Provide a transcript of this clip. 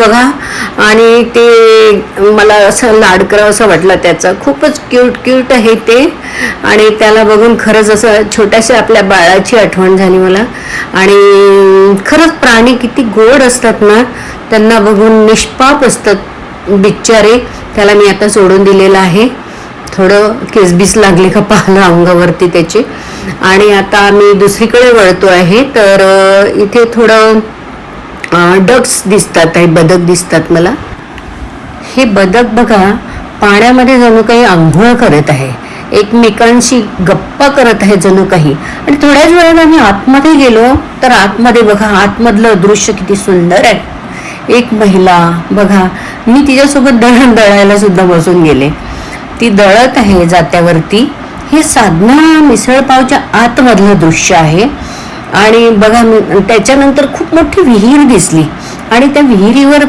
बघा. आणि ते मला असं लाड करावं असं वाटलं, त्याचं खूपच क्यूट क्यूट आहे ते. आणि त्याला बघून खरंच असं छोट्याशा आपल्या बाळाची आठवण झाली मला. आणि खरंच प्राणी किती गोड असतात ना, त्यांना बघून निष्पाप असतात बिचारे. त्याला मी आता सोडून दिलेलं आहे. थोडं केसबीस लागले का पाहणं अंगावरती त्याचे. आणि आता आम्ही दुसरीकडे वळतो आहे. तर इथे थोडं डक्स दिसतात आहे, बदक दिसतात मला. हे बदक बघा पाण्यामध्ये जणू काही आंघोळ करत आहे, एकमेकांशी गप्पा करत आहे जणू काही. आणि थोड्याच वेळात आम्ही आतमध्ये गेलो तर आतमध्ये बघा, आतमधलं दृश्य किती सुंदर आहे. एक महिला बघा, मी तिच्यासोबत दळण दळायला सुद्धा बसून गेले. ती दळत आहे जात्यावरती. हे साधना मिसळपावच्या आतमधलं दृश्य आहे. आणि बघा त्याच्यानंतर खूप मोठी विहीर दिसली आणि त्या विहिरीवर